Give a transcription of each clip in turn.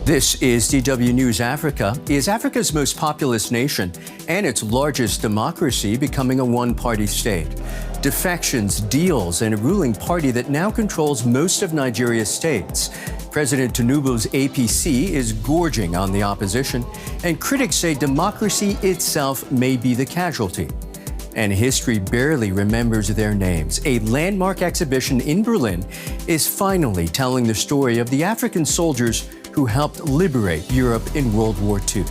This is DW News Africa. Is Africa's most populous nation and its largest democracy becoming a one-party state? Defections, deals, and a ruling party that now controls most of Nigeria's states. President Tinubu's APC is gorging on the opposition, and critics say democracy itself may be the casualty. And history barely remembers their names. A landmark exhibition in Berlin is finally telling the story of the African soldiers who helped liberate Europe in World War II.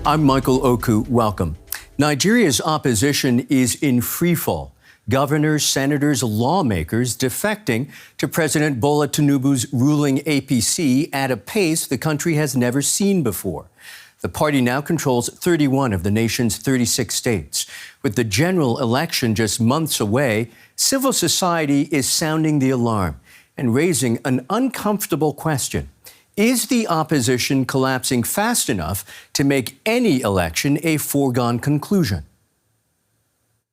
I'm Michael Okwu. Welcome. Nigeria's opposition is in freefall. Governors, senators, lawmakers defecting to President Bola Tinubu's ruling APC at a pace the country has never seen before. The party now controls 31 of the nation's 36 states. With the general election just months away, civil society is sounding the alarm and raising an uncomfortable question. Is the opposition collapsing fast enough to make any election a foregone conclusion?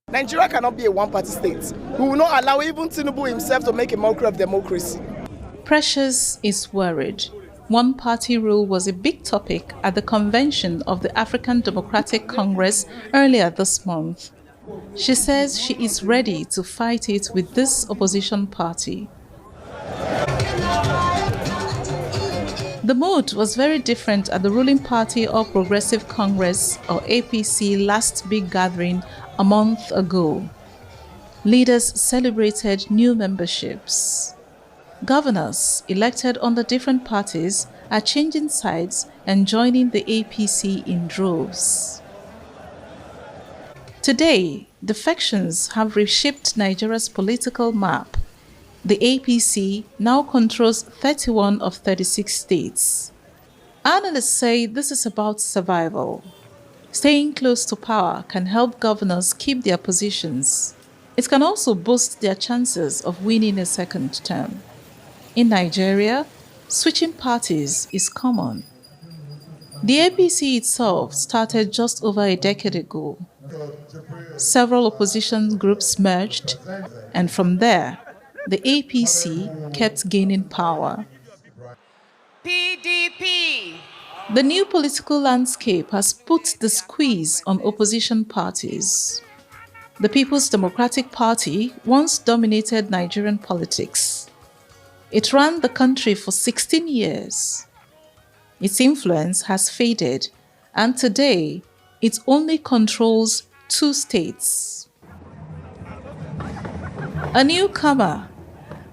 Nigeria cannot be a one-party state. We will not allow even Tinubu himself to make a mockery of democracy. Precious is worried. One-party rule was a big topic at the convention of the African Democratic Congress earlier this month. She says she is ready to fight it with this opposition party. The mood was very different at the ruling party All Progressive Congress, or APC, last big gathering a month ago. Leaders celebrated new memberships. Governors elected under different parties are changing sides and joining the APC in droves. Today, defections have reshaped Nigeria's political map. The APC now controls 31 of 36 states. Analysts say this is about survival. Staying close to power can help governors keep their positions. It can also boost their chances of winning a second term. In Nigeria, switching parties is common. The APC itself started just over a decade ago. Several opposition groups merged, and from there, the APC kept gaining power. PDP. The new political landscape has put the squeeze on opposition parties. The People's Democratic Party once dominated Nigerian politics. It ran the country for 16 years. Its influence has faded, and today it only controls 2 states. A newcomer,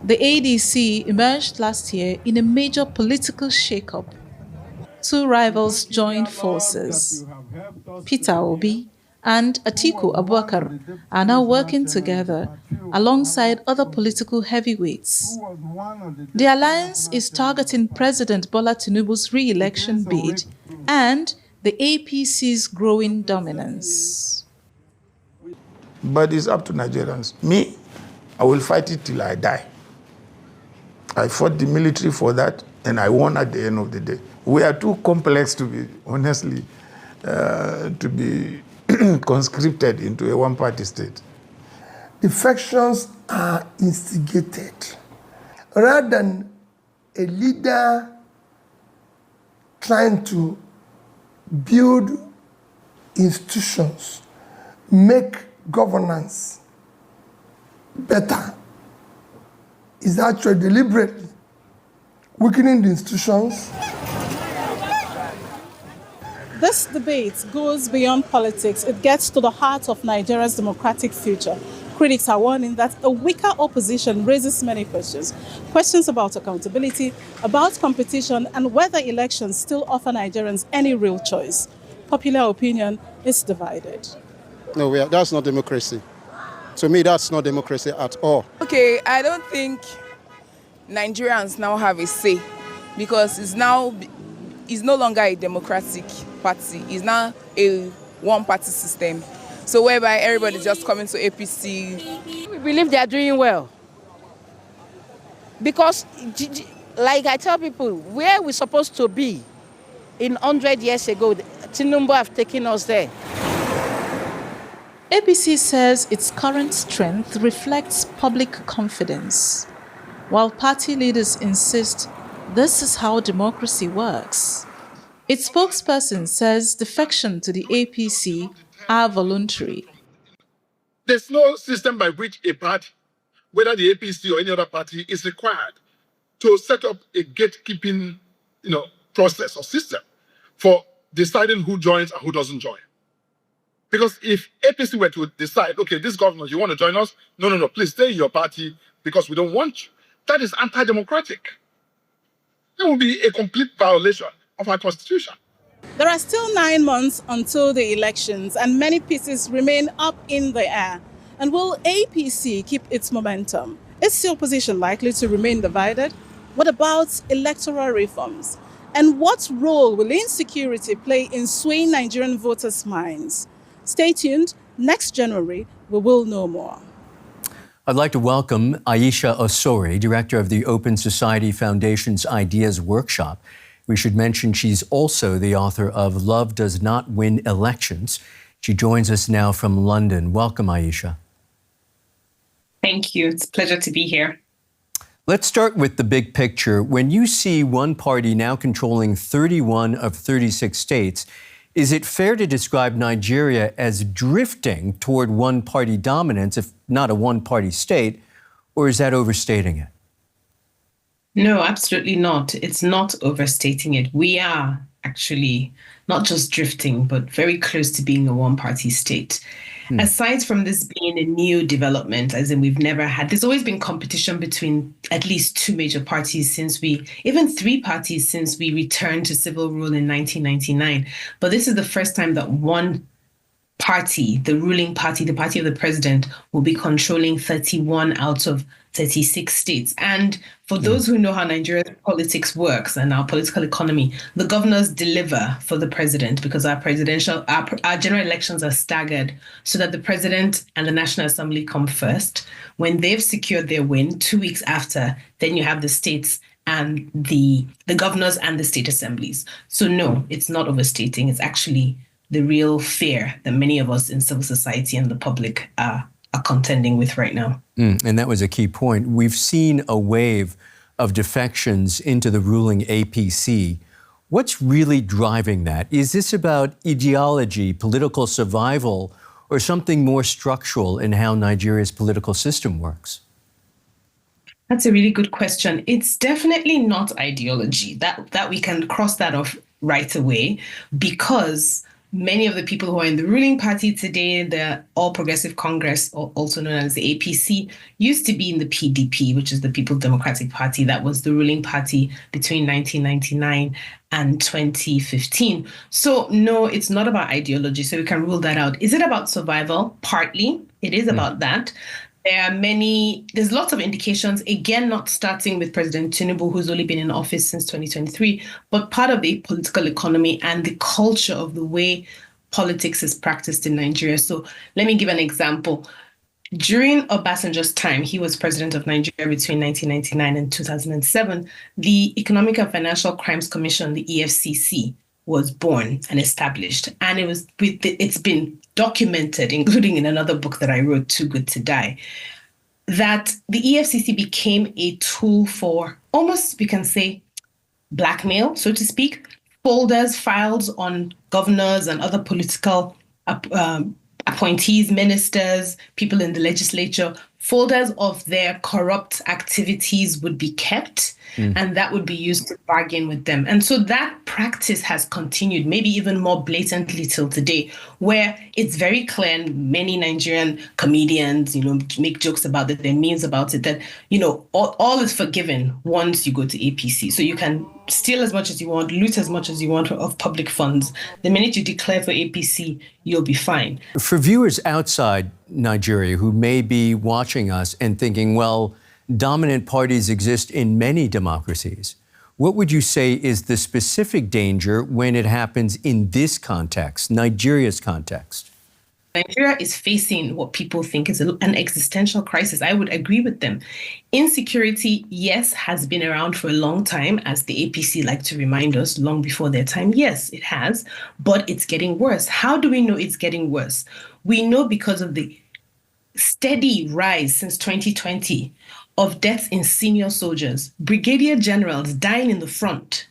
the ADC emerged last year in a major political shake-up. 2 rivals joined forces. Peter Obi and Atiku Abubakar are now working together alongside other political heavyweights. The alliance is targeting President Bola Tinubu's re-election bid and the APC's growing dominance. But it's up to Nigerians. Me, I will fight it till I die. I fought the military for that, and I won at the end of the day. We are too complex to be, honestly, to be conscripted into a one-party state. Defections are instigated. Rather than a leader trying to build institutions, make governance better, is actually deliberately weakening the institutions. This debate goes beyond politics. It gets to the heart of Nigeria's democratic future. Critics are warning that a weaker opposition raises many questions. Questions about accountability, about competition, and whether elections still offer Nigerians any real choice. Popular opinion is divided. No, that's not democracy. To me, that's not democracy at all. Okay, I don't think Nigerians now have a say because it's no longer a democratic party. It's now a one-party system. So whereby everybody's just coming to APC. We believe they are doing well. Because, like I tell people, where we're supposed to be in 100 years ago, Tinubu have taken us there. APC says its current strength reflects public confidence, while party leaders insist this is how democracy works. Its spokesperson says defection to the APC are voluntary. There's no system by which a party, whether the APC or any other party, is required to set up a gatekeeping, process or system for deciding who joins and who doesn't join. Because if APC were to decide, okay, this governor, you want to join us? No, please stay in your party because we don't want you. That is anti-democratic. That would be a complete violation of our constitution. There are still 9 months until the elections, and many pieces remain up in the air. And will APC keep its momentum? Is the opposition likely to remain divided? What about electoral reforms? And what role will insecurity play in swaying Nigerian voters' minds? Stay tuned. Next January, we will know more. I'd like to welcome Aisha Osori, director of the Open Society Foundation's Ideas Workshop. We should mention she's also the author of Love Does Not Win Elections. She joins us now from London. Welcome, Aisha. Thank you. It's a pleasure to be here. Let's start with the big picture. When you see one party now controlling 31 of 36 states, is it fair to describe Nigeria as drifting toward one-party dominance, if not a one-party state, or is that overstating it? No, absolutely not. It's not overstating it. We are actually not just drifting, but very close to being a one-party state. Aside from this being a new development, as in we've never had, there's always been competition between at least two major parties even three parties since we returned to civil rule in 1999. But this is the first time that one party, the ruling party, the party of the president, will be controlling 31 out of 36 states. And for those who know how Nigeria's politics works and our political economy, the governors deliver for the president because our general elections are staggered so that the president and the National Assembly come first. When they've secured their win, 2 weeks after, then you have the states and the governors and the state assemblies. So no, it's not overstating. It's actually the real fear that many of us in civil society and the public are contending with right now. And that was a key point. We've seen a wave of defections into the ruling APC. What's really driving that? Is this about ideology, political survival, or something more structural in how Nigeria's political system works? That's a really good question. It's definitely not ideology. That we can cross that off right away, because many of the people who are in the ruling party today, the All Progressive Congress, also known as the APC, used to be in the PDP, which is the People's Democratic Party. That was the ruling party between 1999 and 2015. So no, it's not about ideology. So we can rule that out. Is it about survival? Partly. It is about that. There's lots of indications, again, not starting with President Tinubu, who's only been in office since 2023, but part of the political economy and the culture of the way politics is practiced in Nigeria. So let me give an example. During Obasanjo's time, he was president of Nigeria between 1999 and 2007, the Economic and Financial Crimes Commission, the EFCC, was born and established. And it's been documented, including in another book that I wrote, Too Good to Die, that the EFCC became a tool for almost, we can say, blackmail, so to speak. Folders, files on governors and other political appointees, ministers, people in the legislature, folders of their corrupt activities would be kept, and that would be used to bargain with them. And so that practice has continued, maybe even more blatantly till today, where it's very clear, and many Nigerian comedians, make jokes about it, there are memes about it, that, all is forgiven once you go to APC. So you can steal as much as you want, loot as much as you want of public funds. The minute you declare for APC, you'll be fine. For viewers outside Nigeria who may be watching us and thinking, well, dominant parties exist in many democracies, what would you say is the specific danger when it happens in this context, Nigeria's context? Nigeria is facing what people think is an existential crisis. I would agree with them. Insecurity, yes, has been around for a long time, as the APC like to remind us, long before their time. Yes, it has, but it's getting worse. How do we know it's getting worse? We know because of the steady rise since 2020 of deaths in senior soldiers, brigadier generals dying in the front.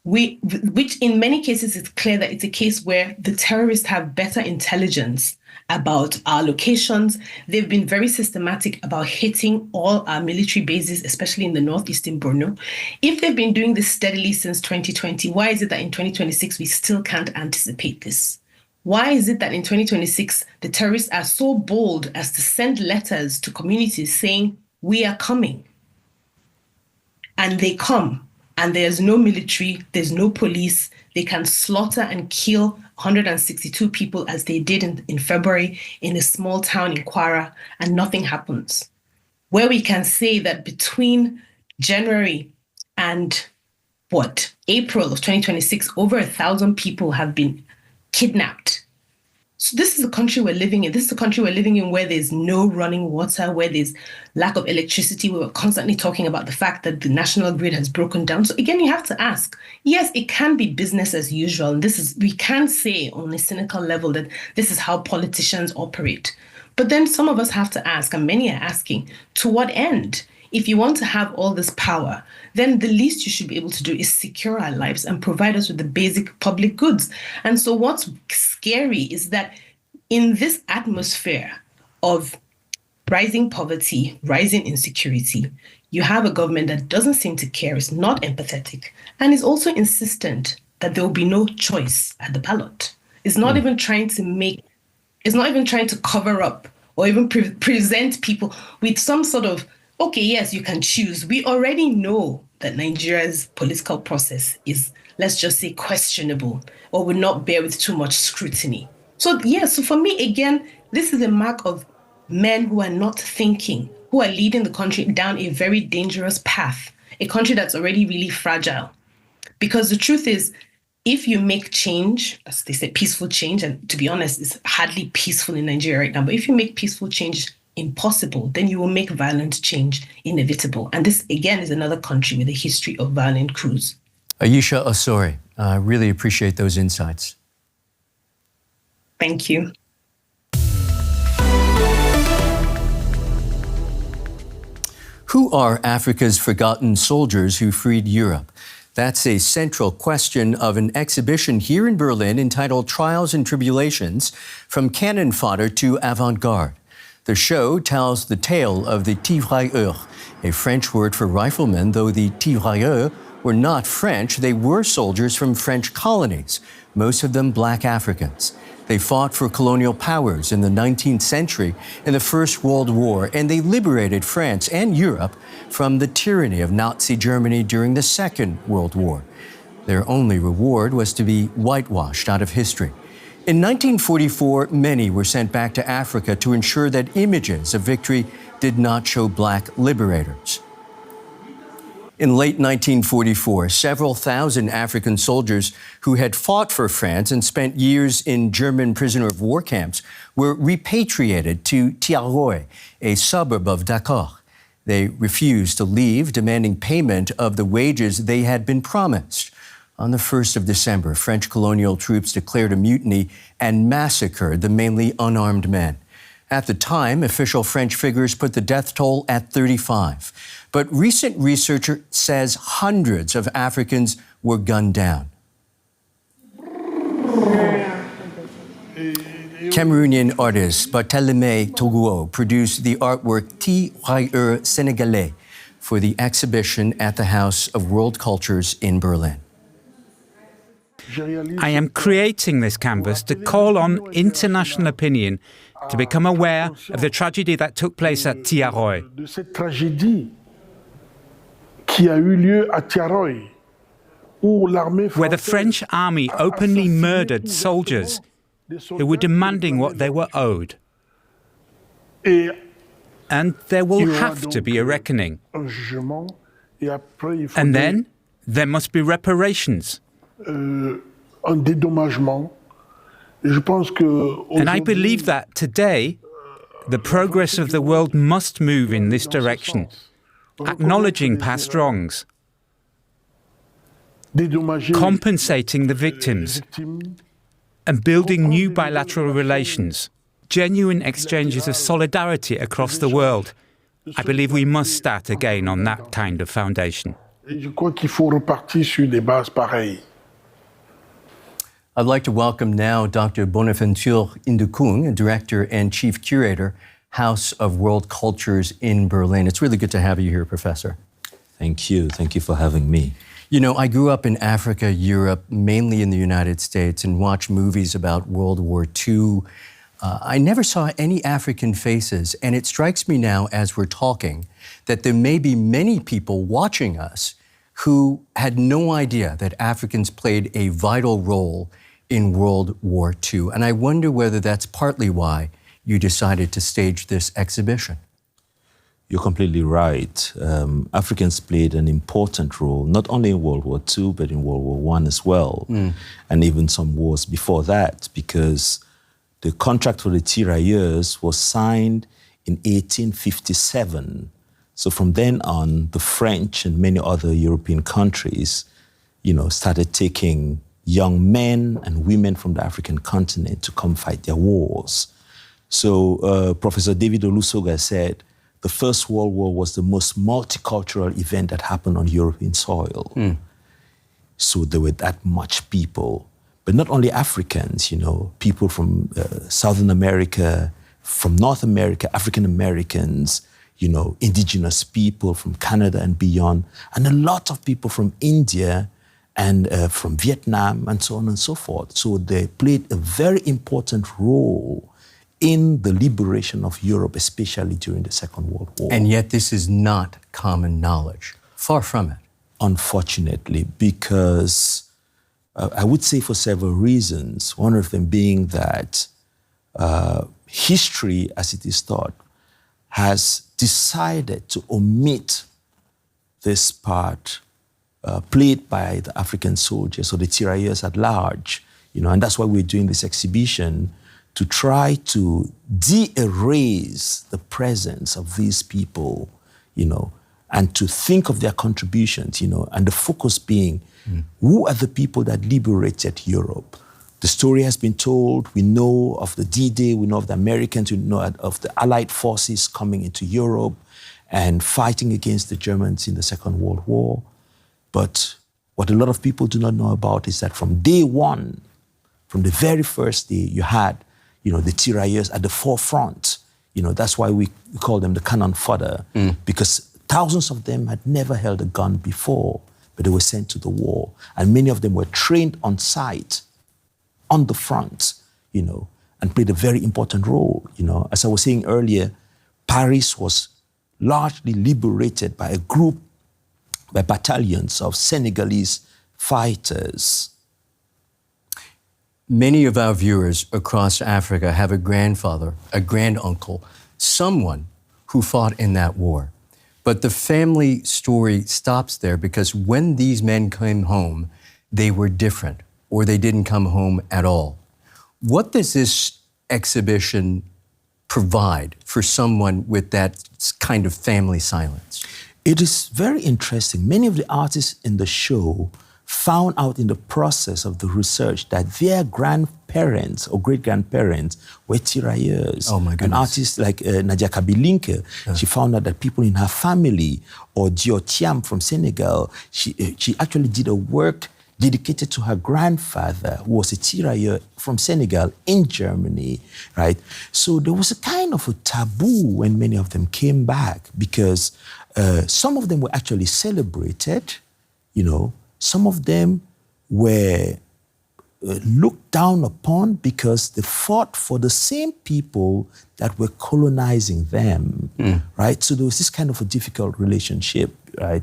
Which in many cases it's clear that it's a case where the terrorists have better intelligence about our locations. They've been very systematic about hitting all our military bases, especially in the northeastern Borno. If they've been doing this steadily since 2020, why is it that in 2026 we still can't anticipate this? Why is it that in 2026 the terrorists are so bold as to send letters to communities saying, we are coming? And they come. And there's no military, there's no police. They can slaughter and kill 162 people as they did in February in a small town in Kwara, and nothing happens. Where we can say that between January and April of 2026, over 1,000 people have been kidnapped. So this is the country we're living in. This is the country we're living in where there's no running water, where there's lack of electricity. We were constantly talking about the fact that the national grid has broken down. So again, you have to ask, yes, it can be business as usual. And we can say on a cynical level that this is how politicians operate. But then some of us have to ask, and many are asking, to what end? If you want to have all this power, then the least you should be able to do is secure our lives and provide us with the basic public goods. And so what's scary is that in this atmosphere of rising poverty, rising insecurity, you have a government that doesn't seem to care, is not empathetic, and is also insistent that there will be no choice at the ballot. It's not even trying to cover up or even present people with some sort of, okay, yes, you can choose. We already know that Nigeria's political process is, let's just say, questionable or will not bear with too much scrutiny. So, so for me, again, this is a mark of men who are not thinking, who are leading the country down a very dangerous path, a country that's already really fragile. Because the truth is, if you make change, as they say, peaceful change, and to be honest, it's hardly peaceful in Nigeria right now, but if you make peaceful change impossible, then you will make violent change inevitable. And this, again, is another country with a history of violent coups. Ayesha Osori, I really appreciate those insights. Thank you. Who are Africa's forgotten soldiers who freed Europe? That's a central question of an exhibition here in Berlin entitled Trials and Tribulations, From Cannon Fodder to Avant-Garde. The show tells the tale of the Thiaroye, a French word for riflemen, though the Thiaroye were not French, they were soldiers from French colonies, most of them black Africans. They fought for colonial powers in the 19th century in the First World War, and they liberated France and Europe from the tyranny of Nazi Germany during the Second World War. Their only reward was to be whitewashed out of history. In 1944, many were sent back to Africa to ensure that images of victory did not show black liberators. In late 1944, several thousand African soldiers who had fought for France and spent years in German prisoner of war camps were repatriated to Thiaroye, a suburb of Dakar. They refused to leave, demanding payment of the wages they had been promised. On the 1st of December, French colonial troops declared a mutiny and massacred the mainly unarmed men. At the time, official French figures put the death toll at 35. But recent research says hundreds of Africans were gunned down. Cameroonian artist Barthélémy Toguo produced the artwork Thiaroye Sénégalais for the exhibition at the House of World Cultures in Berlin. I am creating this canvas to call on international opinion to become aware of the tragedy that took place at Thiaroye. Where the French army openly murdered soldiers who were demanding what they were owed. And there will have to be a reckoning. And then there must be reparations. And I believe that today, the progress of the world must move in this direction, acknowledging past wrongs, compensating the victims, and building new bilateral relations, genuine exchanges of solidarity across the world. I believe we must start again on that kind of foundation. I'd like to welcome now Dr. Bonaventure Indukung, Director and Chief Curator, House of World Cultures in Berlin. It's really good to have you here, Professor. Thank you. Thank you for having me. You know, I grew up in Africa, Europe, mainly in the United States, and watched movies about World War II. I never saw any African faces, and it strikes me now as we're talking that there may be many people watching us who had no idea that Africans played a vital role in World War II. And I wonder whether that's partly why you decided to stage this exhibition. You're completely right. Africans played an important role, not only in World War II, but in World War I as well, and even some wars before that, because the contract for the Tirailleurs was signed in 1857. So from then on, the French and many other European countries, started taking young men and women from the African continent to come fight their wars. So Professor David Olusoga said, the First World War was the most multicultural event that happened on European soil. So there were that much people, but not only Africans, people from Southern America, from North America, African Americans, indigenous people from Canada and beyond, and a lot of people from India and from Vietnam and so on and so forth. So they played a very important role in the liberation of Europe, especially during the Second World War. And yet this is not common knowledge. Far from it. Unfortunately, because I would say for several reasons, one of them being that history, as it is taught, has decided to omit this part played by the African soldiers or the Tirailleurs at large, and that's why we're doing this exhibition, to try to de-erase the presence of these people, and to think of their contributions, and the focus being, who are the people that liberated Europe? The story has been told. We know of the D-Day, we know of the Americans, we know of the Allied forces coming into Europe and fighting against the Germans in the Second World War. But what a lot of people do not know about is that from day one, from the very first day, you had, the Tirailleurs at the forefront. That's why we call them the cannon fodder, because thousands of them had never held a gun before, but they were sent to the war. And many of them were trained on site, on the front, and played a very important role. As I was saying earlier, Paris was largely liberated by by battalions of Senegalese fighters. Many of our viewers across Africa have a grandfather, a granduncle, someone who fought in that war. But the family story stops there because when these men came home, they were different, or they didn't come home at all. What does this exhibition provide for someone with that kind of family silence? It is very interesting. Many of the artists in the show found out in the process of the research that their grandparents or great-grandparents were Tirailleurs. Oh, my goodness. An artist like Nadia Kabilinke, she found out that people in her family, or Dio Thiam from Senegal, she actually did a work dedicated to her grandfather, who was a Tirailleur from Senegal in Germany, right? So there was a kind of a taboo when many of them came back, because some of them were actually celebrated, some of them were looked down upon because they fought for the same people that were colonizing them, right? So there was this kind of a difficult relationship, right?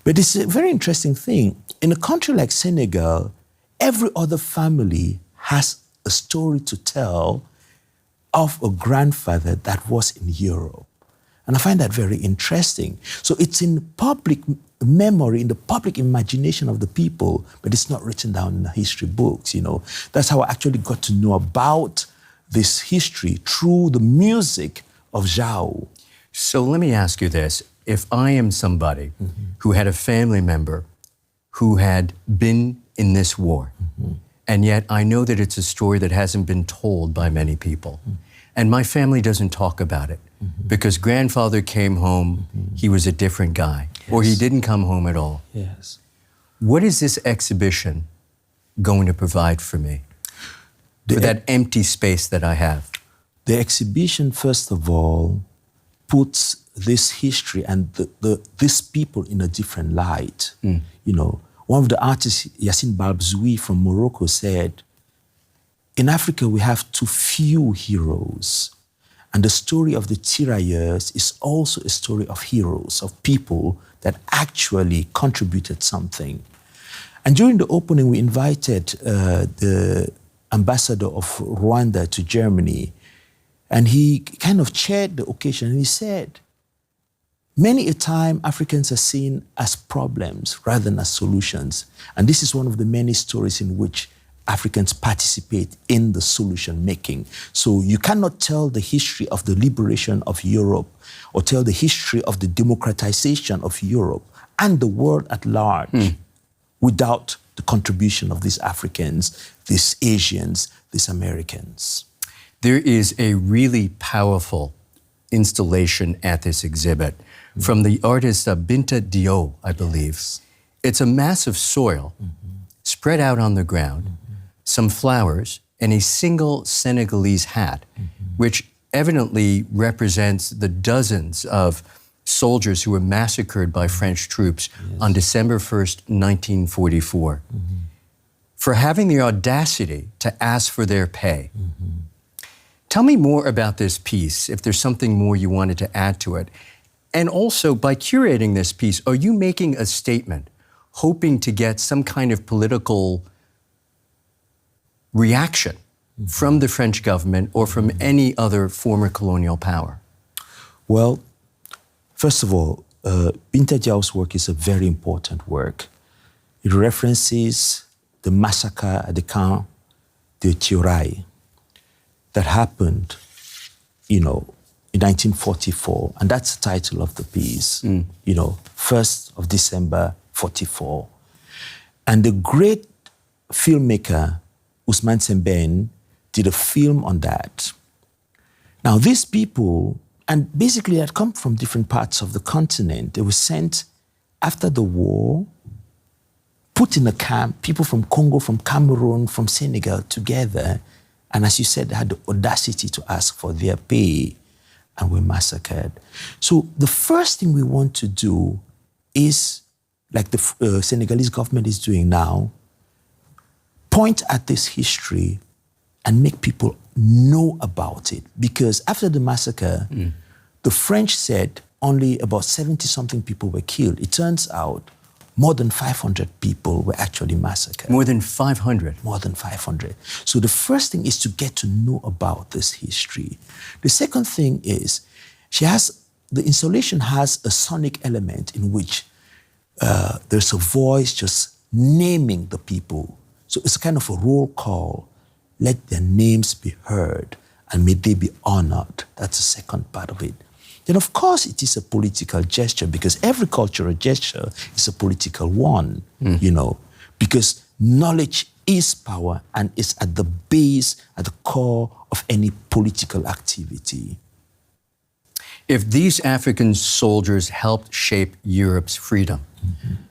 But it's a very interesting thing. In a country like Senegal, every other family has a story to tell of a grandfather that was in Europe. And I find that very interesting. So it's in public memory, in the public imagination of the people, but it's not written down in the history books, you know. That's how I actually got to know about this history through the music of Zhao. So let me ask you this. If I am somebody who had a family member who had been in this war, and yet I know that it's a story that hasn't been told by many people, and my family doesn't talk about it, because grandfather came home, he was a different guy, or he didn't come home at all. Yes. What is this exhibition going to provide for me? For that empty space that I have? The exhibition, first of all, puts this history and these people in a different light. You know, one of the artists, Yassine Balbzoui from Morocco, said, in Africa, we have too few heroes. And the story of the Thiaroyes is also a story of heroes, of people that actually contributed something. And during the opening, we invited the ambassador of Rwanda to Germany, and he kind of chaired the occasion, and he said, many a time Africans are seen as problems rather than as solutions. And this is one of the many stories in which Africans participate in the solution making. So you cannot tell the history of the liberation of Europe or tell the history of the democratization of Europe and the world at large without the contribution of these Africans, these Asians, these Americans. There is a really powerful installation at this exhibit from the artist Binta Diop, I believe. It's a mass of soil spread out on the ground, some flowers, and a single Senegalese hat, which evidently represents the dozens of soldiers who were massacred by French troops on December 1st, 1944, for having the audacity to ask for their pay. Tell me more about this piece, if there's something more you wanted to add to it. And also, by curating this piece, are you making a statement, hoping to get some kind of political reaction from the French government or from any other former colonial power? Well, first of all, Binta Diop's work is a very important work. It references the massacre at the camp de Thiaroye that happened, you know, in 1944, and that's the title of the piece, you know, 1st of December, 44. And the great filmmaker, Ousmane Sembène, did a film on that. Now, these people, and basically had come from different parts of the continent. They were sent after the war, put in a camp, people from Congo, from Cameroon, from Senegal together, and as you said, they had the audacity to ask for their pay and were massacred. So the first thing we want to do is, like the Senegalese government is doing now, point at this history and make people know about it. Because after the massacre, the French said only about 70-something people were killed. It turns out more than 500 people were actually massacred. More than 500? More than 500. So the first thing is to get to know about this history. The second thing is, the installation has a sonic element in which there's a voice just naming the people. So it's kind of a roll call. Let their names be heard and may they be honored. That's the second part of it. Then, of course, it is a political gesture because every cultural gesture is a political one, you know, because knowledge is power and is at the base, at the core of any political activity. If these African soldiers helped shape Europe's freedom,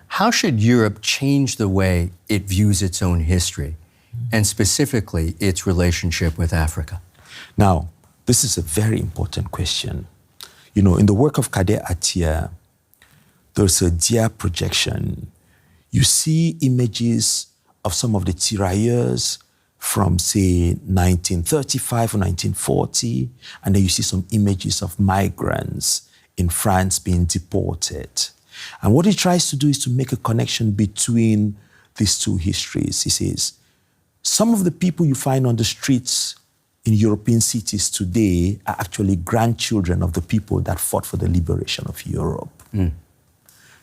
how should Europe change the way it views its own history, and specifically its relationship with Africa? Now, this is a very important question. You know, in the work of Kader Attia, there's a dia projection. You see images of some of the tirailleurs from, say, 1935 or 1940, and then you see some images of migrants in France being deported. And what he tries to do is to make a connection between these two histories. He says, some of the people you find on the streets in European cities today are actually grandchildren of the people that fought for the liberation of Europe.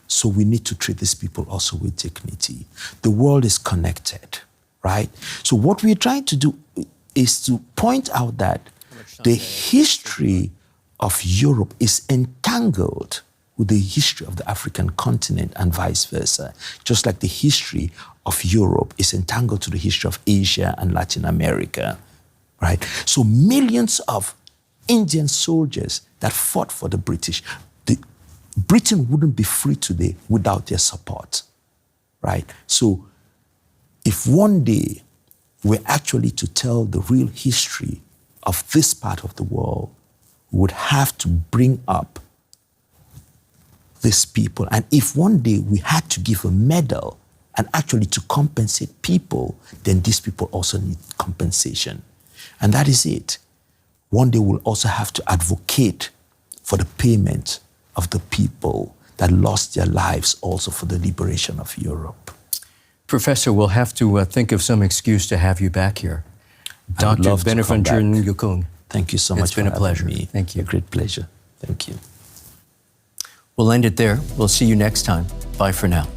So we need to treat these people also with dignity. The world is connected, right? So what we're trying to do is to point out that the history of Europe is entangled with the history of the African continent and vice versa, just like the history of Europe is entangled to the history of Asia and Latin America, right? So millions of Indian soldiers that fought for the British, Britain wouldn't be free today without their support, right? So if one day we're actually to tell the real history of this part of the world, we would have to bring up these people. And if one day we had to give a medal and actually to compensate people, then these people also need compensation. And that is it. One day we'll also have to advocate for the payment of the people that lost their lives also for the liberation of Europe. Professor, we'll have to think of some excuse to have you back here. Dr. Beneventure Nyukung. Thank you so much. It's been a pleasure. Me. Thank you. A great pleasure. Thank you. We'll end it there. We'll see you next time. Bye for now.